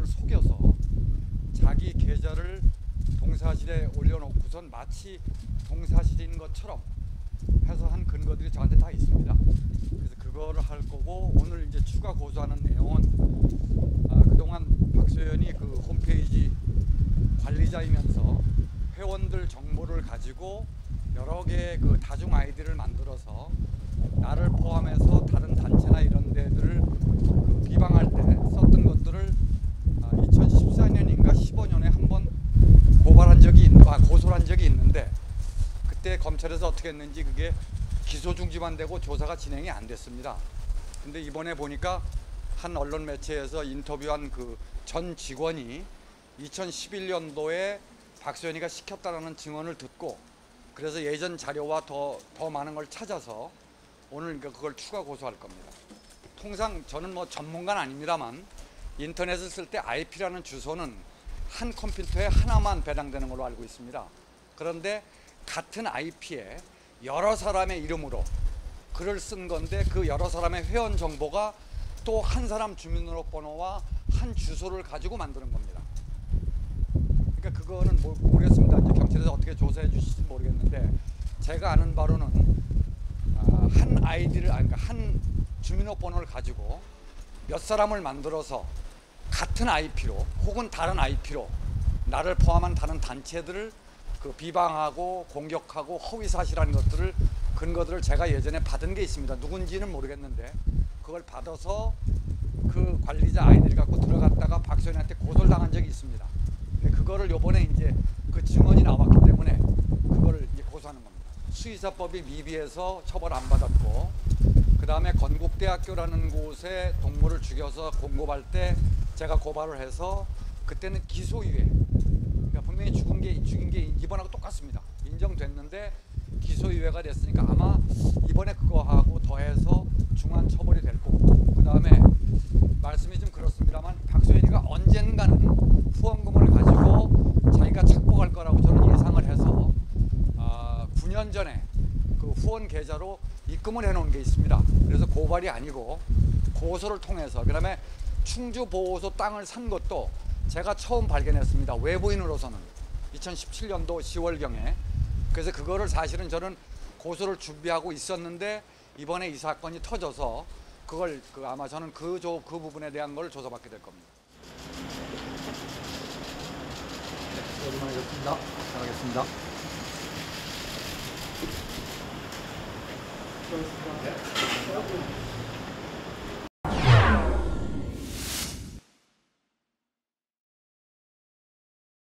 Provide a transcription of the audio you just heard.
속여서 자기 계좌를 동사실에 올려놓고선 마치 동사실인 것처럼 해서 한 근거들이 저한테 다 있습니다. 그래서 그거를 할 거고, 오늘 이제 추가 고소하는 내용은 그동안 박소연이 그 홈페이지 관리자이면서 회원들 정보를 가지고 여러 개의 그 다중 아이디를 만들어서 나를 포함해서 다른 단체나 이런 데들을 그 비방할 때 썼던 것들을 2014년인가 15년에 한번 고소를 한 적이 있는데, 그때 검찰에서 어떻게 했는지 그게 기소 중지만 되고 조사가 진행이 안 됐습니다. 근데 이번에 보니까 한 언론 매체에서 인터뷰한 그 전 직원이 2011년도에 박소연이가 시켰다라는 증언을 듣고, 그래서 예전 자료와 더 많은 걸 찾아서 오늘 그걸 추가 고소할 겁니다. 통상 저는 뭐 전문가는 아닙니다만 인터넷을 쓸 때 IP라는 주소는 한 컴퓨터에 하나만 배당되는 걸로 알고 있습니다. 그런데 같은 IP에 여러 사람의 이름으로 글을 쓴 건데, 그 여러 사람의 회원 정보가 또 한 사람 주민등록번호와 한 주소를 가지고 만드는 겁니다. 그러니까 그거는 모르겠습니다. 이제 경찰에서 어떻게 조사해 주실지 모르겠는데, 제가 아는 바로는 한 아이디를, 그러니까 한 주민등록번호를 가지고 몇 사람을 만들어서 같은 IP로 혹은 다른 IP로 나를 포함한 다른 단체들을 그 비방하고 공격하고 허위사실한 것들을, 근거들을 제가 예전에 받은 게 있습니다. 누군지는 모르겠는데 그걸 받아서 그 관리자 아이디를 갖고 들어갔다가 박소연한테 고소를 당한 적이 있습니다. 그거를 요번에 이제 그 증언이 나왔기 때문에 그거를 이제 고소하는 겁니다. 수의사법이 미비해서 처벌 안 받았고, 그 다음에 건국대학교라는 곳에 동물을 죽여서 공고할 때 제가 고발을 해서 그때는 기소유예, 그러니까 분명히 죽인 게 이번하고 똑같습니다. 인정됐는데 기소유예가 됐으니까 아마 이번에 그거하고 더해서 중한 처벌이 될 거고, 그 다음에 말씀이 좀 그렇습니다만 박소연이가 언젠가는 후원금을 가지고 자기가 착복할 거라고 저는 예상을 해서 9년 전에 그 후원 계좌로 입금을 해놓은 게 있습니다. 그래서 고발이 아니고 고소를 통해서, 그 다음에 충주보호소 땅을 산 것도 제가 처음 발견했습니다. 외부인으로서는 2017년도 10월경에. 그래서 그거를 사실은 저는 고소를 준비하고 있었는데 이번에 이 사건이 터져서 그걸 아마 저는 그 부분에 대한 걸 조사받게 될 겁니다. 네, 여기만 하겠습니다. 잘하겠습니다. 수고하셨습니다.